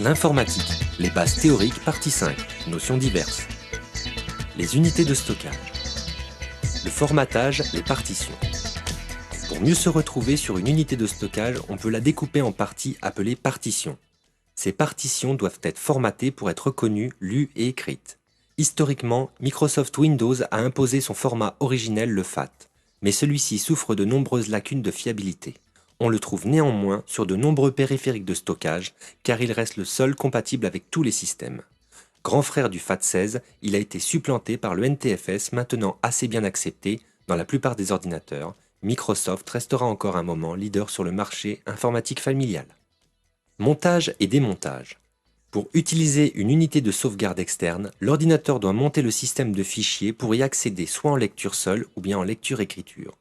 L'informatique, les bases théoriques, partie 5, notions diverses. Les unités de stockage. Le formatage, les partitions. Pour mieux se retrouver sur une unité de stockage, on peut la découper en parties appelées partitions. Ces partitions doivent être formatées pour être reconnues, lues et écrites. Historiquement, Microsoft Windows a imposé son format originel, le FAT, mais celui-ci souffre de nombreuses lacunes de fiabilité. On le trouve néanmoins sur de nombreux périphériques de stockage, car il reste le seul compatible avec tous les systèmes. Grand frère du FAT16, il a été supplanté par le NTFS, maintenant assez bien accepté dans la plupart des ordinateurs. Microsoft restera encore un moment leader sur le marché informatique familial. Montage et démontage. Pour utiliser une unité de sauvegarde externe, l'ordinateur doit monter le système de fichiers pour y accéder soit en lecture seule ou bien en lecture-écriture.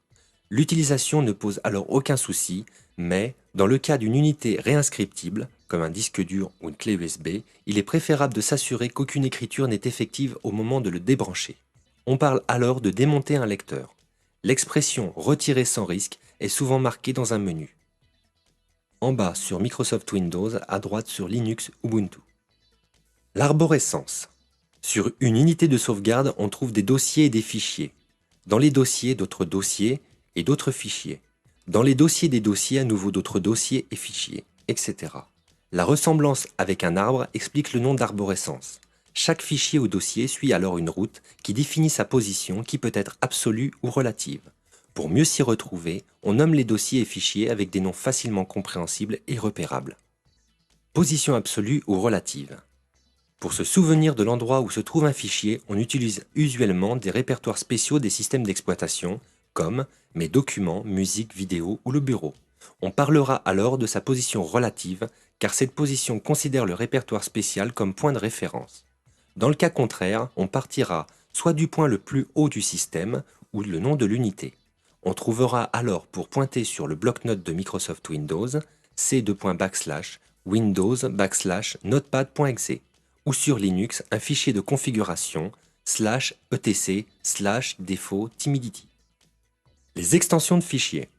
L'utilisation ne pose alors aucun souci, mais dans le cas d'une unité réinscriptible, comme un disque dur ou une clé USB, il est préférable de s'assurer qu'aucune écriture n'est effective au moment de le débrancher. On parle alors de démonter un lecteur. L'expression « retirer sans risque » est souvent marquée dans un menu. En bas sur Microsoft Windows, à droite sur Linux Ubuntu. L'arborescence. Sur une unité de sauvegarde, on trouve des dossiers et des fichiers. Dans les dossiers, d'autres dossiers et d'autres fichiers. Dans les dossiers des dossiers, à nouveau d'autres dossiers et fichiers, etc. La ressemblance avec un arbre explique le nom d'arborescence. Chaque fichier ou dossier suit alors une route qui définit sa position qui peut être absolue ou relative. Pour mieux s'y retrouver, on nomme les dossiers et fichiers avec des noms facilement compréhensibles et repérables. Position absolue ou relative. Pour se souvenir de l'endroit où se trouve un fichier, on utilise usuellement des répertoires spéciaux des systèmes d'exploitation, comme mes documents, musique, vidéo ou le bureau. On parlera alors de sa position relative, car cette position considère le répertoire spécial comme point de référence. Dans le cas contraire, on partira soit du point le plus haut du système, ou le nom de l'unité. On trouvera alors pour pointer sur le bloc-notes de Microsoft Windows, c:/windows/notepad.exe, ou sur Linux un fichier de configuration /etc/défaut timidity. Les extensions de fichiers.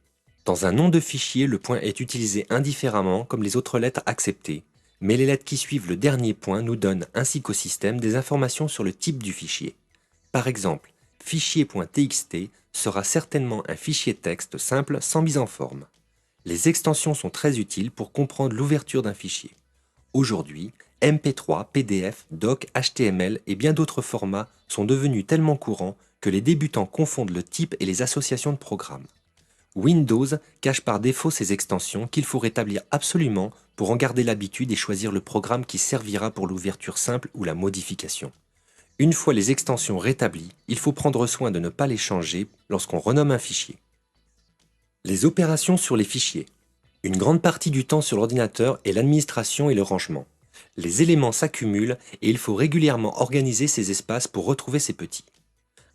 Dans un nom de fichier, le point est utilisé indifféremment comme les autres lettres acceptées, mais les lettres qui suivent le dernier point nous donnent ainsi qu'au système des informations sur le type du fichier. Par exemple, fichier.txt sera certainement un fichier texte simple sans mise en forme. Les extensions sont très utiles pour comprendre l'ouverture d'un fichier. Aujourd'hui, MP3, PDF, Doc, HTML et bien d'autres formats sont devenus tellement courants que les débutants confondent le type et les associations de programmes. Windows cache par défaut ces extensions qu'il faut rétablir absolument pour en garder l'habitude et choisir le programme qui servira pour l'ouverture simple ou la modification. Une fois les extensions rétablies, il faut prendre soin de ne pas les changer lorsqu'on renomme un fichier. Les opérations sur les fichiers. Une grande partie du temps sur l'ordinateur est l'administration et le rangement. Les éléments s'accumulent et il faut régulièrement organiser ces espaces pour retrouver ces petits.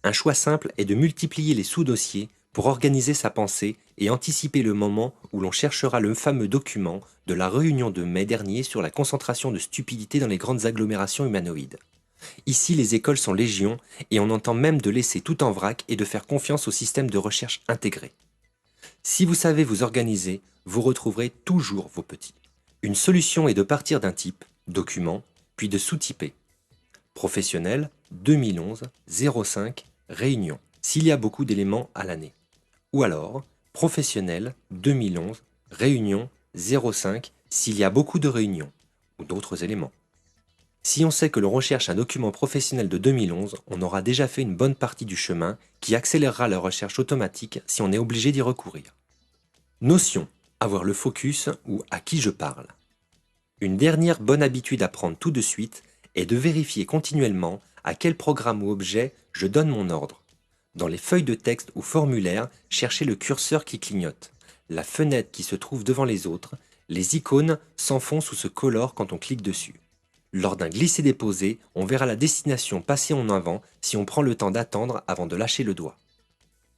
Un choix simple est de multiplier les sous-dossiers pour organiser sa pensée et anticiper le moment où l'on cherchera le fameux document de la réunion de mai dernier sur la concentration de stupidité dans les grandes agglomérations humanoïdes. Ici, les écoles sont légion et on entend même de laisser tout en vrac et de faire confiance au système de recherche intégré. Si vous savez vous organiser, vous retrouverez toujours vos petits. Une solution est de partir d'un type, document, puis de sous-typer. Professionnel, 2011, 05, réunion, s'il y a beaucoup d'éléments à l'année. Ou alors, professionnel, 2011, réunion, 05, s'il y a beaucoup de réunions, ou d'autres éléments. Si on sait que l'on recherche un document professionnel de 2011, on aura déjà fait une bonne partie du chemin qui accélérera la recherche automatique si on est obligé d'y recourir. Notion, avoir le focus ou à qui je parle. Une dernière bonne habitude à prendre tout de suite est de vérifier continuellement à quel programme ou objet je donne mon ordre. Dans les feuilles de texte ou formulaires, cherchez le curseur qui clignote, la fenêtre qui se trouve devant les autres, les icônes s'enfoncent ou se colorent quand on clique dessus. Lors d'un glisser-déposer, on verra la destination passer en avant si on prend le temps d'attendre avant de lâcher le doigt.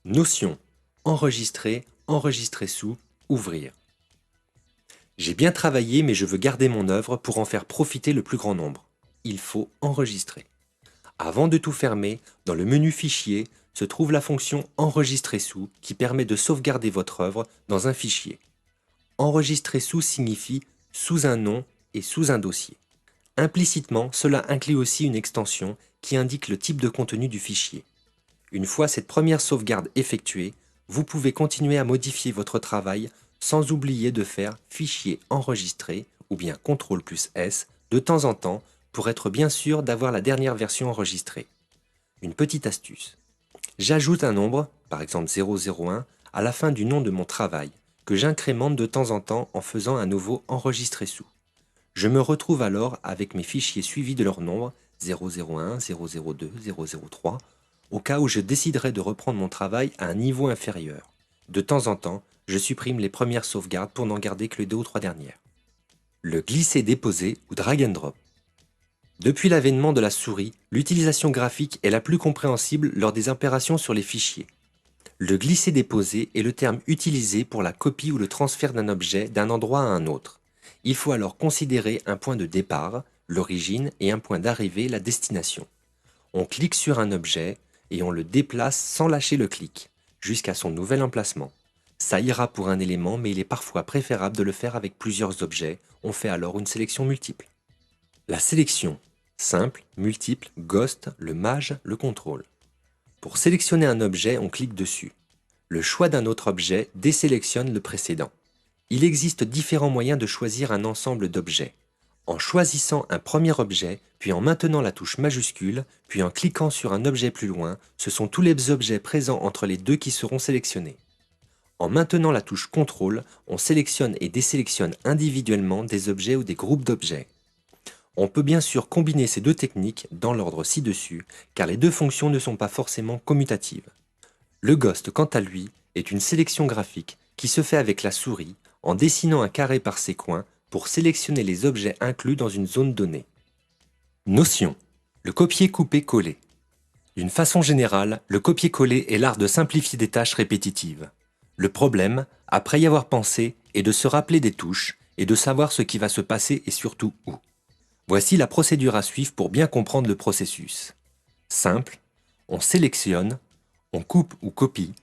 Notion, enregistrer, enregistrer sous, ouvrir. J'ai bien travaillé mais je veux garder mon œuvre pour en faire profiter le plus grand nombre. Il faut enregistrer. Avant de tout fermer, dans le menu Fichier se trouve la fonction Enregistrer sous qui permet de sauvegarder votre œuvre dans un fichier. Enregistrer sous signifie sous un nom et sous un dossier. Implicitement, cela inclut aussi une extension qui indique le type de contenu du fichier. Une fois cette première sauvegarde effectuée, vous pouvez continuer à modifier votre travail sans oublier de faire Fichier enregistré ou bien CTRL+S de temps en temps pour être bien sûr d'avoir la dernière version enregistrée. Une petite astuce. J'ajoute un nombre, par exemple 001, à la fin du nom de mon travail, que j'incrémente de temps en temps en faisant un nouveau enregistré sous. Je me retrouve alors avec mes fichiers suivis de leur nombre 001, 002, 003, au cas où je déciderais de reprendre mon travail à un niveau inférieur. De temps en temps, je supprime les premières sauvegardes pour n'en garder que les 2 ou 3 dernières. Le glisser-déposer ou drag and drop. Depuis l'avènement de la souris, l'utilisation graphique est la plus compréhensible lors des opérations sur les fichiers. Le glisser-déposer est le terme utilisé pour la copie ou le transfert d'un objet d'un endroit à un autre. Il faut alors considérer un point de départ, l'origine, et un point d'arrivée, la destination. On clique sur un objet et on le déplace sans lâcher le clic, jusqu'à son nouvel emplacement. Ça ira pour un élément, mais il est parfois préférable de le faire avec plusieurs objets. On fait alors une sélection multiple. La sélection, simple, multiple, ghost, le mage, le contrôle. Pour sélectionner un objet, on clique dessus. Le choix d'un autre objet désélectionne le précédent. Il existe différents moyens de choisir un ensemble d'objets. En choisissant un premier objet, puis en maintenant la touche majuscule, puis en cliquant sur un objet plus loin, ce sont tous les objets présents entre les deux qui seront sélectionnés. En maintenant la touche CTRL, on sélectionne et désélectionne individuellement des objets ou des groupes d'objets. On peut bien sûr combiner ces deux techniques dans l'ordre ci-dessus, car les deux fonctions ne sont pas forcément commutatives. Le Ghost, quant à lui, est une sélection graphique qui se fait avec la souris en dessinant un carré par ses coins pour sélectionner les objets inclus dans une zone donnée. Notion. Le copier-couper-coller. D'une façon générale, le copier-coller est l'art de simplifier des tâches répétitives. Le problème, après y avoir pensé, est de se rappeler des touches et de savoir ce qui va se passer et surtout où. Voici la procédure à suivre pour bien comprendre le processus. Simple, on sélectionne, on coupe ou copie,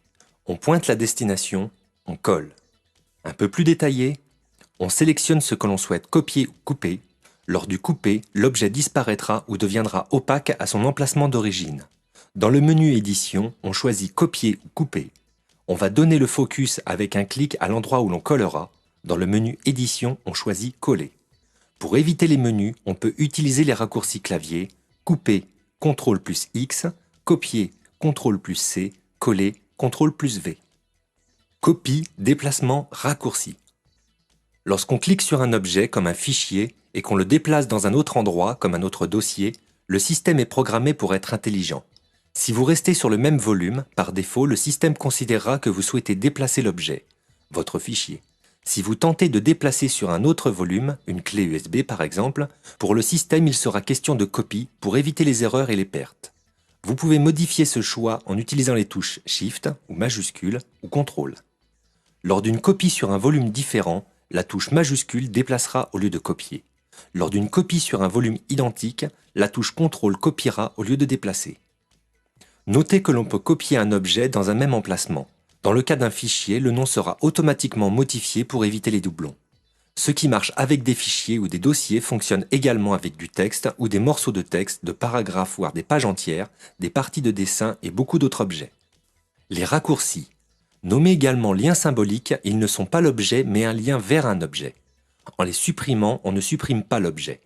on pointe la destination, on colle. Un peu plus détaillé, on sélectionne ce que l'on souhaite copier ou couper. Lors du couper, l'objet disparaîtra ou deviendra opaque à son emplacement d'origine. Dans le menu édition, on choisit copier ou couper. On va donner le focus avec un clic à l'endroit où l'on collera. Dans le menu édition, on choisit coller. Pour éviter les menus, on peut utiliser les raccourcis clavier, couper, CTRL+X, copier, CTRL+C, coller, CTRL+V. Copie, déplacement, raccourci. Lorsqu'on clique sur un objet comme un fichier et qu'on le déplace dans un autre endroit comme un autre dossier, le système est programmé pour être intelligent. Si vous restez sur le même volume, par défaut, le système considérera que vous souhaitez déplacer l'objet, votre fichier. Si vous tentez de déplacer sur un autre volume, une clé USB par exemple, pour le système il sera question de copie pour éviter les erreurs et les pertes. Vous pouvez modifier ce choix en utilisant les touches Shift ou majuscule ou CTRL. Lors d'une copie sur un volume différent, la touche majuscule déplacera au lieu de copier. Lors d'une copie sur un volume identique, la touche CTRL copiera au lieu de déplacer. Notez que l'on peut copier un objet dans un même emplacement. Dans le cas d'un fichier, le nom sera automatiquement modifié pour éviter les doublons. Ce qui marche avec des fichiers ou des dossiers fonctionne également avec du texte ou des morceaux de texte, de paragraphes voire des pages entières, des parties de dessin et beaucoup d'autres objets. Les raccourcis. Nommés également liens symboliques, ils ne sont pas l'objet mais un lien vers un objet. En les supprimant, on ne supprime pas l'objet.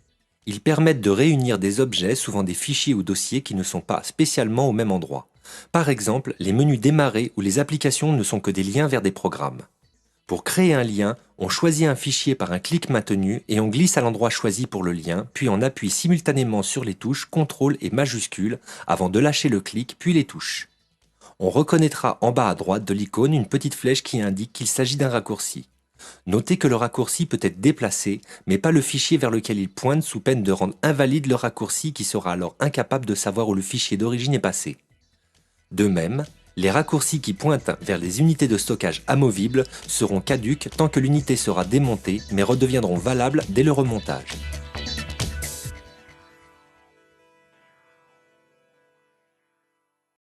Ils permettent de réunir des objets, souvent des fichiers ou dossiers qui ne sont pas spécialement au même endroit. Par exemple, les menus démarrer ou les applications ne sont que des liens vers des programmes. Pour créer un lien, on choisit un fichier par un clic maintenu et on glisse à l'endroit choisi pour le lien, puis on appuie simultanément sur les touches CTRL et majuscule avant de lâcher le clic puis les touches. On reconnaîtra en bas à droite de l'icône une petite flèche qui indique qu'il s'agit d'un raccourci. Notez que le raccourci peut être déplacé, mais pas le fichier vers lequel il pointe sous peine de rendre invalide le raccourci qui sera alors incapable de savoir où le fichier d'origine est passé. De même, les raccourcis qui pointent vers les unités de stockage amovibles seront caducs tant que l'unité sera démontée mais redeviendront valables dès le remontage.